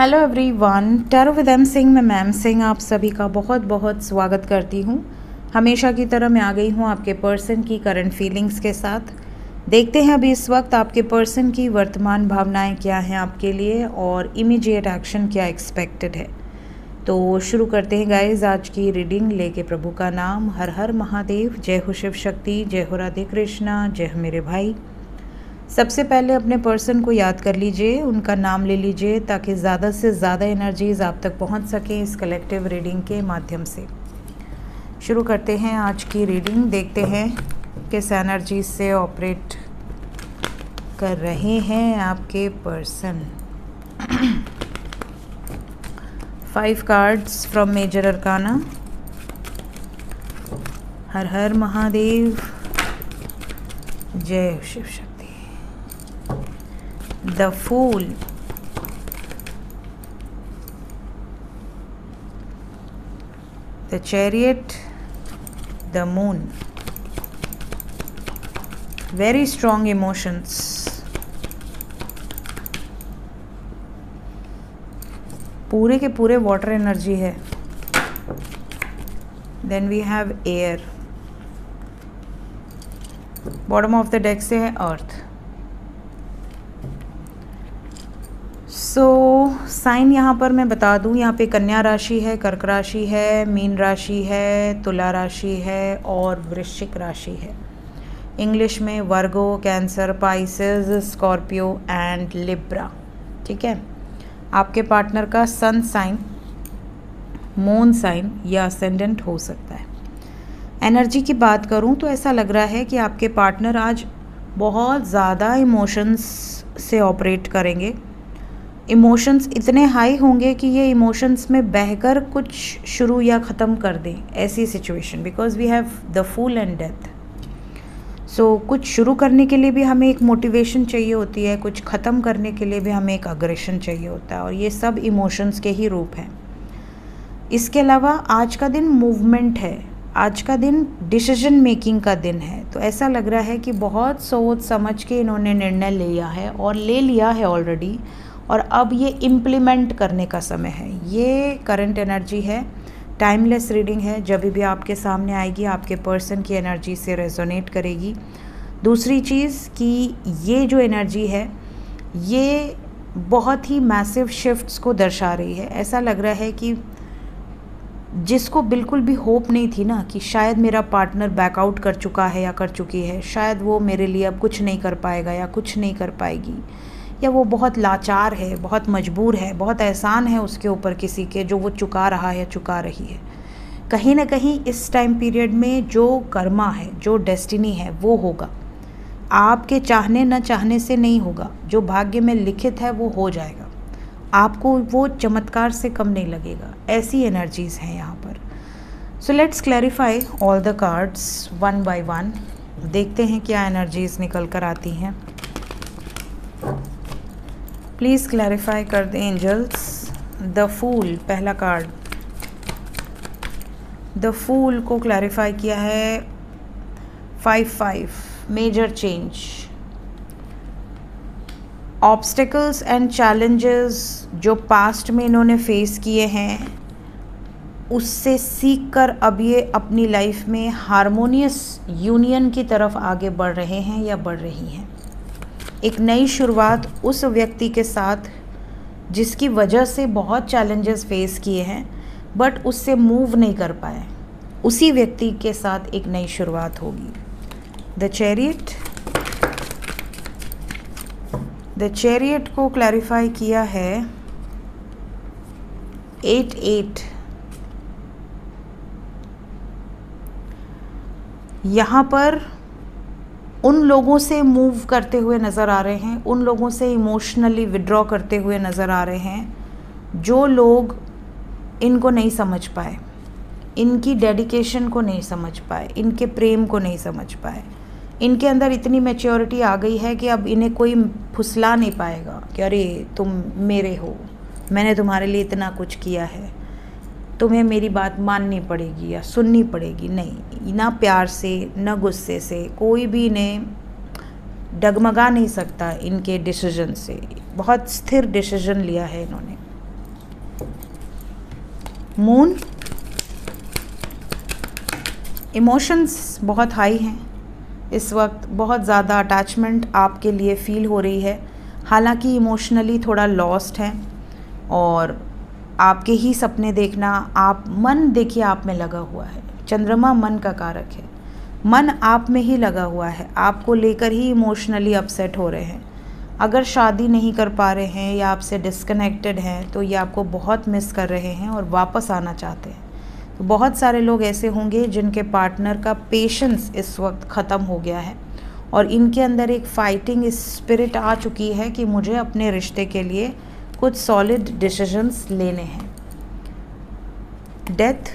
Hello everyone, tarot with M Singh में ma'am Singh आप सभी का बहुत बहुत स्वागत करती हूँ। हमेशा की तरह मैं आ गई हूँ आपके पर्सन की करंट फीलिंग्स के साथ। देखते हैं अभी इस वक्त आपके पर्सन की वर्तमान भावनाएं क्या हैं आपके लिए और इमीडिएट एक्शन क्या एक्सपेक्टेड है। तो शुरू करते हैं गाइज आज की रीडिंग लेके प्रभु का नाम। हर हर महादेव, जय हो शिव शक्ति, जय हो राधे कृष्णा, जय हो मेरे भाई। सबसे पहले अपने पर्सन को याद कर लीजिए, उनका नाम ले लीजिए ताकि ज़्यादा से ज़्यादा एनर्जीज़ आप तक पहुंच सकें इस कलेक्टिव रीडिंग के माध्यम से। शुरू करते हैं आज की रीडिंग। देखते हैं किस एनर्जी से ऑपरेट कर रहे हैं आपके person. 5 cards from major arcana. हर हर महादेव, जय शिव शक्ति। The Fool, the Chariot, the Moon. Very strong emotions. पूरे के पूरे वाटर एनर्जी है। Then we have air. Bottom of the deck से है अर्थ। साइन यहाँ पर मैं बता दूँ, यहाँ पे कन्या राशि है, कर्क राशि है, मीन राशि है, तुला राशि है और वृश्चिक राशि है। इंग्लिश में Virgo, Cancer, Pisces, Scorpio and Libra. ठीक है। आपके पार्टनर का सन साइन, मून साइन या असेंडेंट हो सकता है। एनर्जी की बात करूँ तो ऐसा लग रहा है कि आपके पार्टनर आज बहुत ज़्यादा इमोशंस से ऑपरेट करेंगे। इमोशंस इतने हाई होंगे कि ये इमोशंस में बहकर कुछ शुरू या ख़त्म कर दें, ऐसी situation. Because we have the fool and death. So कुछ शुरू करने के लिए भी हमें एक मोटिवेशन चाहिए होती है, कुछ ख़त्म करने के लिए भी हमें एक अग्रेशन चाहिए होता है, और ये सब इमोशंस के ही रूप हैं। इसके अलावा आज का दिन मूवमेंट है, आज का दिन डिसीजन मेकिंग का दिन है। तो ऐसा लग रहा है कि बहुत सोच समझ के इन्होंने निर्णय लिया है और ले लिया है ऑलरेडी, और अब ये इम्प्लीमेंट करने का समय है। ये करंट एनर्जी है, टाइमलेस रीडिंग है। जब भी आपके सामने आएगी आपके पर्सन की एनर्जी से रेजोनेट करेगी। दूसरी चीज़ कि ये जो एनर्जी है ये बहुत ही मैसिव शिफ्ट्स को दर्शा रही है। ऐसा लग रहा है कि जिसको बिल्कुल भी होप नहीं थी ना कि शायद मेरा पार्टनर बैकआउट कर चुका है या कर चुकी है, शायद वो मेरे लिए अब कुछ नहीं कर पाएगा या कुछ नहीं कर पाएगी, या वो बहुत लाचार है, बहुत मजबूर है, बहुत एहसान है उसके ऊपर किसी के जो वो चुका रहा है, चुका रही है। कहीं ना कहीं इस टाइम पीरियड में जो कर्मा है, जो डेस्टिनी है वो होगा। आपके चाहने न चाहने से नहीं होगा, जो भाग्य में लिखित है वो हो जाएगा। आपको वो चमत्कार से कम नहीं लगेगा। ऐसी एनर्जीज़ हैं यहाँ पर। So let's clarify all the cards one by one. देखते हैं क्या एनर्जीज़ निकल कर आती हैं। प्लीज़ क्लैरिफाई कर दें एंजल्स। द फूल पहला कार्ड, द फूल को क्लैरिफाई किया है 5-5 major change. Obstacles and challenges जो पास्ट में इन्होंने फेस किए हैं उससे सीख कर अब ये अपनी लाइफ में हारमोनियस यूनियन की तरफ आगे बढ़ रहे हैं या बढ़ रही हैं। एक नई शुरुआत उस व्यक्ति के साथ जिसकी वजह से बहुत चैलेंजेस फेस किए हैं बट उससे मूव नहीं कर पाए, उसी व्यक्ति के साथ एक नई शुरुआत होगी। द चैरियट, द चैरियट को क्लैरिफाई किया है 8-8। यहाँ पर उन लोगों से मूव करते हुए नज़र आ रहे हैं, उन लोगों से इमोशनली विड्रॉ करते हुए नज़र आ रहे हैं जो लोग इनको नहीं समझ पाए, इनकी डेडिकेशन को नहीं समझ पाए, इनके प्रेम को नहीं समझ पाए। इनके अंदर इतनी मैच्योरिटी आ गई है कि अब इन्हें कोई फुसला नहीं पाएगा कि अरे तुम मेरे हो, मैंने तुम्हारे लिए इतना कुछ किया है, तुम्हें मेरी बात माननी पड़ेगी या सुननी पड़ेगी। नहीं, ना प्यार से ना गुस्से से कोई भी इन्हें डगमगा नहीं सकता इनके डिसीजन से। बहुत स्थिर डिसीजन लिया है इन्होंने। मून, इमोशंस बहुत हाई हैं इस वक्त, बहुत ज़्यादा अटैचमेंट आपके लिए फ़ील हो रही है, हालांकि इमोशनली थोड़ा लॉस्ट हैं और आपके ही सपने देखना, आप मन देखिए आप में लगा हुआ है, चंद्रमा मन का कारक है, मन आप में ही लगा हुआ है, आपको लेकर ही इमोशनली अपसेट हो रहे हैं। अगर शादी नहीं कर पा रहे हैं या आपसे डिस्कनेक्टेड हैं तो ये आपको बहुत मिस कर रहे हैं और वापस आना चाहते हैं। तो बहुत सारे लोग ऐसे होंगे जिनके पार्टनर का पेशेंस इस वक्त ख़त्म हो गया है और इनके अंदर एक फाइटिंग स्पिरिट आ चुकी है कि मुझे अपने रिश्ते के लिए कुछ सॉलिड डिसीजंस लेने हैं। Death,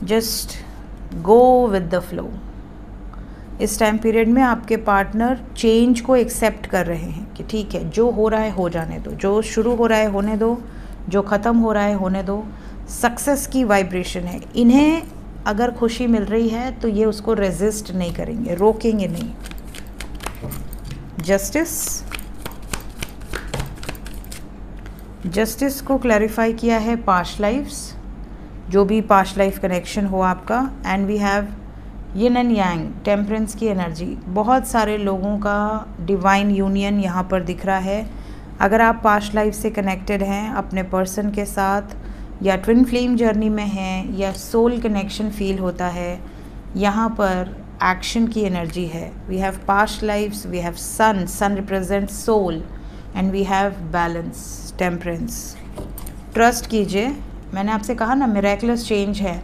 just go with the flow. इस टाइम पीरियड में आपके पार्टनर चेंज को एक्सेप्ट कर रहे हैं कि ठीक है, जो हो रहा है हो जाने दो, जो शुरू हो रहा है होने दो, जो ख़त्म हो रहा है होने दो। सक्सेस की वाइब्रेशन है, इन्हें अगर खुशी मिल रही है तो ये उसको रेजिस्ट नहीं करेंगे, रोकेंगे नहीं। जस्टिस, जस्टिस को क्लैरिफाई किया है पास्ट लाइफ्स, जो भी पास्ट लाइफ कनेक्शन हो आपका। And we have yin and yang, temperance की एनर्जी। बहुत सारे लोगों का डिवाइन यूनियन यहाँ पर दिख रहा है। अगर आप पास्ट लाइफ से कनेक्टेड हैं अपने पर्सन के साथ, या ट्विन फ्लेम जर्नी में हैं, या सोल कनेक्शन फील होता है, यहाँ पर एक्शन की एनर्जी है। We have past lives, we have sun, sun represents soul, and we have balance, temperance. Trust कीजिए, मैंने आपसे कहा ना मिरेकुलस चेंज है,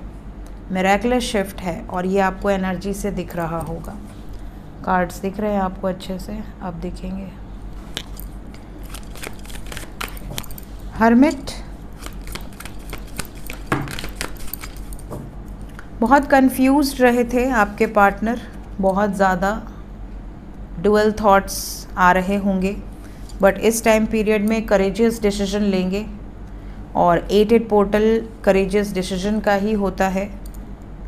मिरेकुलस शिफ्ट है और ये आपको एनर्जी से दिख रहा होगा। कार्ड्स दिख रहे हैं आपको अच्छे से, अब दिखेंगे। हर्मिट, बहुत कंफ्यूज्ड रहे थे आपके पार्टनर, बहुत ज़्यादा डुअल थॉट्स आ रहे होंगे, बट इस टाइम पीरियड में करेजियस डिसीजन लेंगे और 8 पोर्टल करेजियस डिसीजन का ही होता है।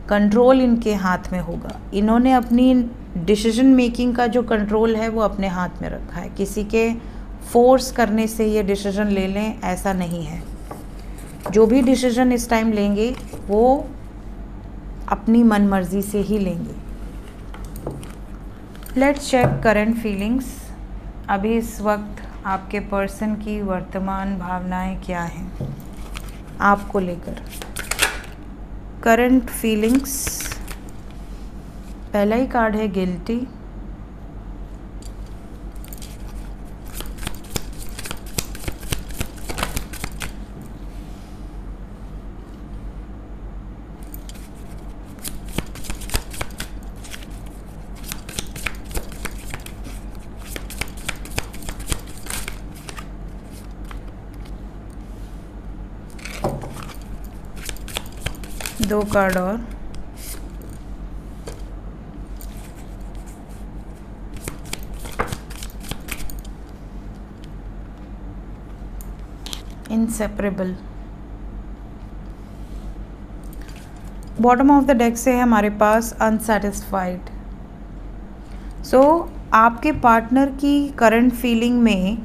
कंट्रोल इनके हाथ में होगा, इन्होंने अपनी डिसीजन मेकिंग का जो कंट्रोल है वो अपने हाथ में रखा है। किसी के फोर्स करने से ये डिसीजन ले लें ऐसा नहीं है। जो भी डिसीजन इस टाइम लेंगे वो अपनी मन मर्जी से ही लेंगे। Let's check current feelings. अभी इस वक्त आपके पर्सन की वर्तमान भावनाएं क्या हैं आपको लेकर। करंट फीलिंग्स, पहला ही कार्ड है गिल्टी। दो कार्ड और, inseparable. Bottom of the deck से है हमारे पास अनसेटिस्फाइड। सो आपके पार्टनर की करंट फीलिंग में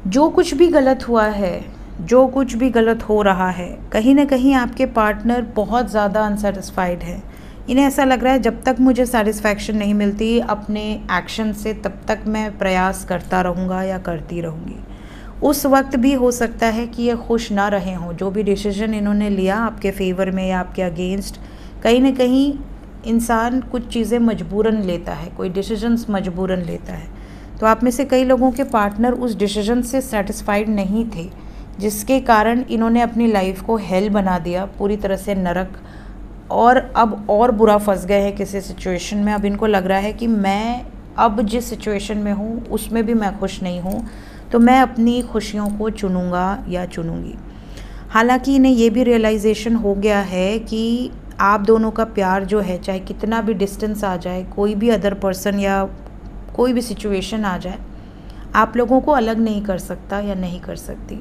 जो कुछ भी गलत हुआ है, जो कुछ भी गलत हो रहा है, कहीं ना कहीं आपके पार्टनर बहुत ज़्यादा अनसेटिस्फाइड है। इन्हें ऐसा लग रहा है जब तक मुझे सेटिस्फैक्शन नहीं मिलती अपने एक्शन से तब तक मैं प्रयास करता रहूँगा या करती रहूँगी। उस वक्त भी हो सकता है कि ये खुश ना रहे हों। जो भी डिसीजन इन्होंने लिया आपके फेवर में या आपके अगेंस्ट, कहीं ना कहीं इंसान कुछ चीज़ें मजबूरन लेता है, कोई डिसीजंस मजबूरन लेता है। तो आप में से कई लोगों के पार्टनर उस डिसीजन से सेटिस्फाइड नहीं थे, जिसके कारण इन्होंने अपनी लाइफ को हेल बना दिया, पूरी तरह से नरक, और अब और बुरा फंस गए हैं किसी सिचुएशन में। अब इनको लग रहा है कि मैं अब जिस सिचुएशन में हूँ उसमें भी मैं खुश नहीं हूँ, तो मैं अपनी खुशियों को चुनूँगा या चुनूँगी। हालांकि इन्हें ये भी रियलाइजेशन हो गया है कि आप दोनों का प्यार जो है, चाहे कितना भी डिस्टेंस आ जाए, कोई भी अदर पर्सन या कोई भी सिचुएशन आ जाए, आप लोगों को अलग नहीं कर सकता या नहीं कर सकती।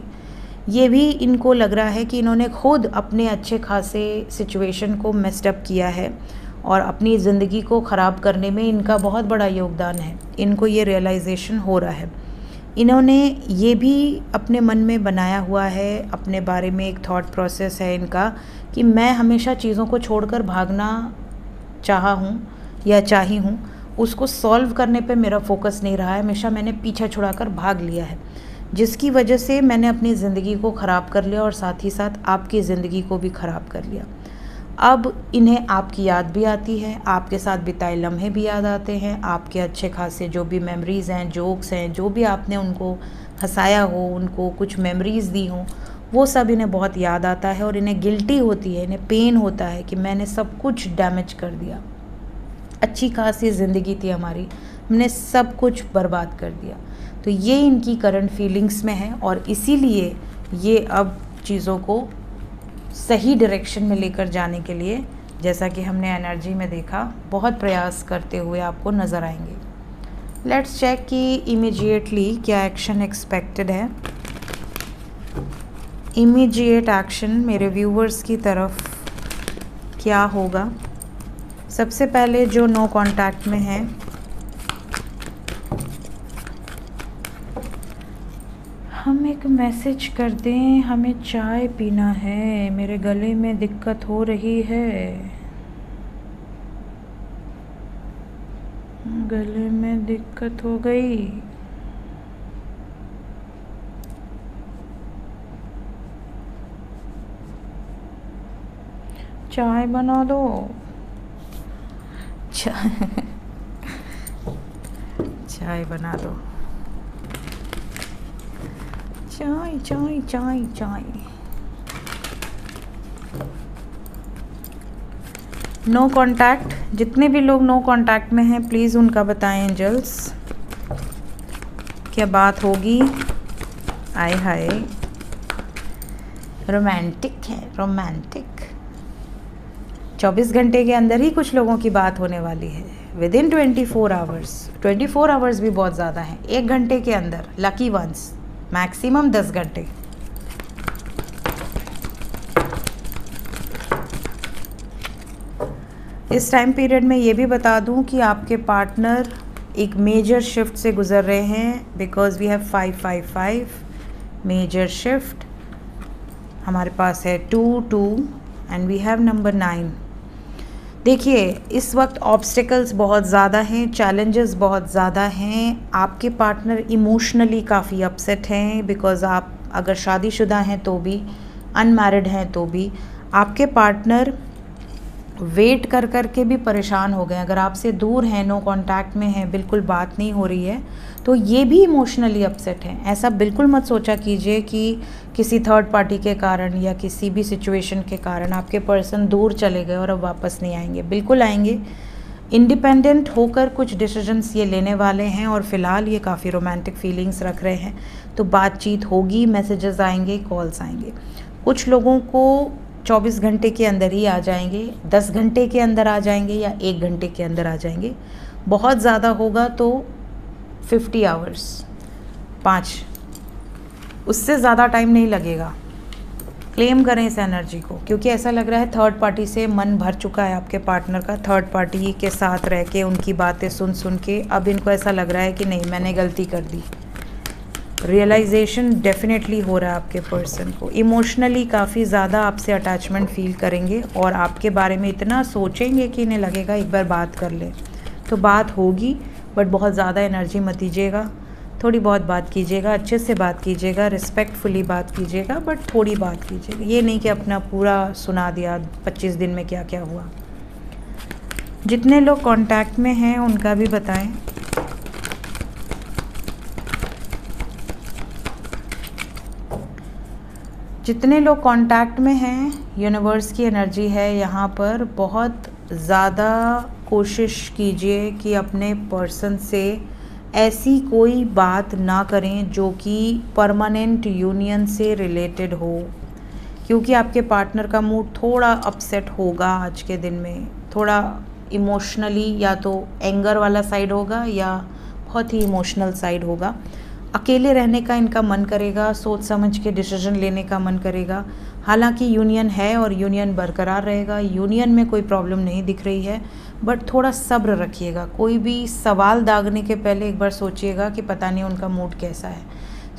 ये भी इनको लग रहा है कि इन्होंने खुद अपने अच्छे खासे सिचुएशन को मेस्ड अप किया है और अपनी ज़िंदगी को ख़राब करने में इनका बहुत बड़ा योगदान है। इनको ये रियलाइजेशन हो रहा है। इन्होंने ये भी अपने मन में बनाया हुआ है, अपने बारे में एक थॉट प्रोसेस है इनका कि मैं हमेशा चीज़ों को छोड़कर भागना चाहा हूँ या चाही हूँ, उसको सॉल्व करने पे मेरा फोकस नहीं रहा है, हमेशा मैंने पीछा छुड़ाकर भाग लिया है, जिसकी वजह से मैंने अपनी ज़िंदगी को ख़राब कर लिया और साथ ही साथ आपकी ज़िंदगी को भी ख़राब कर लिया। अब इन्हें आपकी याद भी आती है, आपके साथ बिताए लम्हे भी याद आते हैं, आपके अच्छे खासे जो भी मेमोरीज़ हैं, जोक्स हैं, जो भी आपने उनको हंसाया हो, उनको कुछ मेमोरीज़ दी हों, वो सब इन्हें बहुत याद आता है और इन्हें गिल्टी होती है, इन्हें पेन होता है कि मैंने सब कुछ डैमेज कर दिया। अच्छी खासी ज़िंदगी थी हमारी, हमने सब कुछ बर्बाद कर दिया। तो ये इनकी करंट फीलिंग्स में है और इसीलिए ये अब चीज़ों को सही डायरेक्शन में लेकर जाने के लिए, जैसा कि हमने एनर्जी में देखा, बहुत प्रयास करते हुए आपको नज़र आएंगे। लेट्स चेक कि इमीडिएटली क्या एक्शन एक्सपेक्टेड है। इमीडिएट एक्शन मेरे व्यूवर्स की तरफ क्या होगा। सबसे पहले जो नो कांटेक्ट में है, हम एक मैसेज कर दें, हमें चाय पीना है, मेरे गले में दिक्कत हो रही है, गले में दिक्कत हो गई। चाय बना दो। चाय बना दो। चाय चाय चाय चाय। नो कांटेक्ट, जितने भी लोग नो कांटेक्ट में हैं प्लीज़ उनका बताएं एंजल्स, क्या बात होगी। आए हाय, रोमांटिक है, रोमांटिक। 24 घंटे के अंदर ही कुछ लोगों की बात होने वाली है, विद इन 24 आवर्स। 24 आवर्स भी बहुत ज़्यादा हैं, 1 घंटे के अंदर, लकी वंस, मैक्सिमम 10 घंटे। इस टाइम पीरियड में ये भी बता दूं कि आपके पार्टनर एक मेजर शिफ्ट से गुज़र रहे हैं, because we have 555 major shift, हमारे पास है 2 एंड वी हैव नंबर 9। देखिए, इस वक्त ऑब्स्टिकल्स बहुत ज़्यादा हैं, चैलेंजेस बहुत ज़्यादा हैं। आपके पार्टनर इमोशनली काफ़ी अपसेट हैं, बिकॉज़ आप अगर शादीशुदा हैं तो भी, अनमैरिड हैं तो भी, आपके पार्टनर वेट कर कर के भी परेशान हो गए। अगर आपसे दूर हैं, नो कांटेक्ट में हैं, बिल्कुल बात नहीं हो रही है, तो ये भी इमोशनली अपसेट हैं। ऐसा बिल्कुल मत सोचा कीजिए कि किसी थर्ड पार्टी के कारण या किसी भी सिचुएशन के कारण आपके पर्सन दूर चले गए और अब वापस नहीं आएंगे। बिल्कुल आएंगे, इंडिपेंडेंट होकर कुछ डिसीजंस ये लेने वाले हैं और फ़िलहाल ये काफ़ी रोमांटिक फीलिंग्स रख रहे हैं। तो बातचीत होगी, मैसेजेस आएंगे, कॉल्स आएंगे। कुछ लोगों को 24 घंटे के अंदर ही आ जाएंगे, 10 घंटे के अंदर आ जाएंगे या 1 घंटे के अंदर आ जाएंगे। बहुत ज़्यादा होगा तो 50 आवर्स, 5, उससे ज़्यादा टाइम नहीं लगेगा। क्लेम करें इस एनर्जी को, क्योंकि ऐसा लग रहा है थर्ड पार्टी से मन भर चुका है आपके पार्टनर का। थर्ड पार्टी के साथ रह के, उनकी बातें सुन सुन के अब इनको ऐसा लग रहा है कि नहीं, मैंने गलती कर दी। रियलाइजेशन डेफिनेटली हो रहा है आपके पर्सन को। इमोशनली काफ़ी ज़्यादा आपसे अटैचमेंट फील करेंगे और आपके बारे में इतना सोचेंगे कि इन्हें लगेगा एक बार बात कर ले। तो बात होगी, बट बहुत ज़्यादा एनर्जी मत दीजिएगा, थोड़ी बहुत बात कीजिएगा, अच्छे से बात कीजिएगा, रिस्पेक्टफुली बात कीजिएगा, बट थोड़ी बात कीजिएगा। ये नहीं कि अपना पूरा सुना दिया 25 दिन में क्या क्या हुआ। जितने लोग कांटेक्ट में हैं उनका भी बताएं। जितने लोग कांटेक्ट में हैं, यूनिवर्स की एनर्जी है यहाँ पर। बहुत ज़्यादा कोशिश कीजिए कि अपने पर्सन से ऐसी कोई बात ना करें जो कि परमानेंट यूनियन से रिलेटेड हो, क्योंकि आपके पार्टनर का मूड थोड़ा अपसेट होगा आज के दिन में। थोड़ा इमोशनली, या तो एंगर वाला साइड होगा या बहुत ही इमोशनल साइड होगा। अकेले रहने का इनका मन करेगा, सोच समझ के डिसीजन लेने का मन करेगा। हालांकि यूनियन है और यूनियन बरकरार रहेगा, यूनियन में कोई प्रॉब्लम नहीं दिख रही है, बट थोड़ा सब्र रखिएगा। कोई भी सवाल दागने के पहले एक बार सोचिएगा कि पता नहीं उनका मूड कैसा है।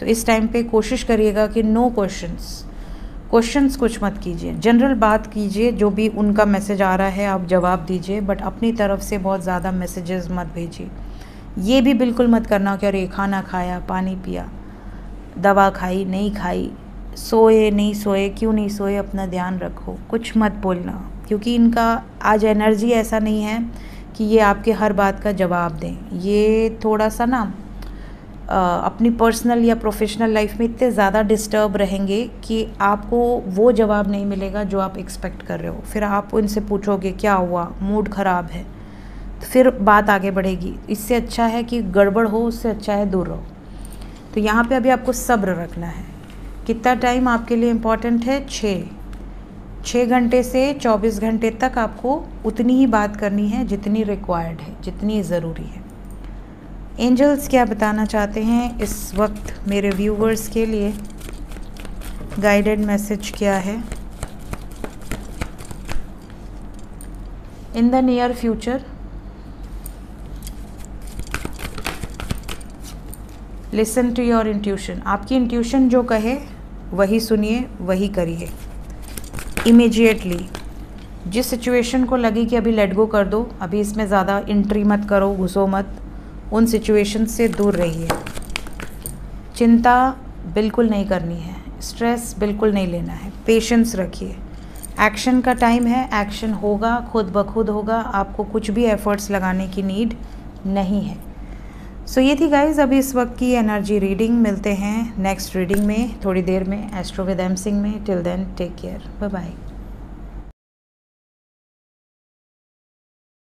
तो इस टाइम पे कोशिश करिएगा कि नो क्वेश्चंस कुछ मत कीजिए, जनरल बात कीजिए। जो भी उनका मैसेज आ रहा है आप जवाब दीजिए, बट अपनी तरफ से बहुत ज़्यादा मैसेजेस मत भेजिए। ये भी बिल्कुल मत करना कि अरे खाना खाया, पानी पिया, दवा खाई, नहीं खाई, सोए नहीं सोए, क्यों नहीं सोए, अपना ध्यान रखो, कुछ मत बोलना। क्योंकि इनका आज एनर्जी ऐसा नहीं है कि ये आपके हर बात का जवाब दें। ये थोड़ा सा ना अपनी पर्सनल या प्रोफेशनल लाइफ में इतने ज़्यादा डिस्टर्ब रहेंगे कि आपको वो जवाब नहीं मिलेगा जो आप एक्सपेक्ट कर रहे हो। फिर आप उनसे पूछोगे क्या हुआ, मूड ख़राब है, तो फिर बात आगे बढ़ेगी। इससे अच्छा है कि गड़बड़ हो, उससे अच्छा है दूर रहो। तो यहाँ पे अभी आपको सब्र रखना है। कितना टाइम आपके लिए इम्पॉर्टेंट है? 6 घंटे से 24 घंटे तक आपको उतनी ही बात करनी है जितनी रिक्वायर्ड है, जितनी ज़रूरी है। एंजल्स क्या बताना चाहते हैं इस वक्त मेरे व्यूवर्स के लिए? गाइडेड मैसेज क्या है? In the near future listen to your intuition. आपकी इंट्यूशन जो कहे वही सुनिए, वही करिए इमीडिएटली। जिस सिचुएशन को लगे कि अभी लेट गो कर दो, अभी इसमें ज़्यादा एंट्री मत करो, घुसो मत, उन सिचुएशन से दूर रहिए। चिंता बिल्कुल नहीं करनी है, स्ट्रेस बिल्कुल नहीं लेना है, पेशेंस रखिए। एक्शन का टाइम है, एक्शन होगा, खुद ब खुद होगा, आपको कुछ भी एफर्ट्स लगाने की नीड नहीं है। सो ये थी गाइज अभी इस वक्त की एनर्जी रीडिंग। मिलते हैं नेक्स्ट रीडिंग में थोड़ी देर में एस्ट्रो विद एम सिंह में। Till then take care, bye bye.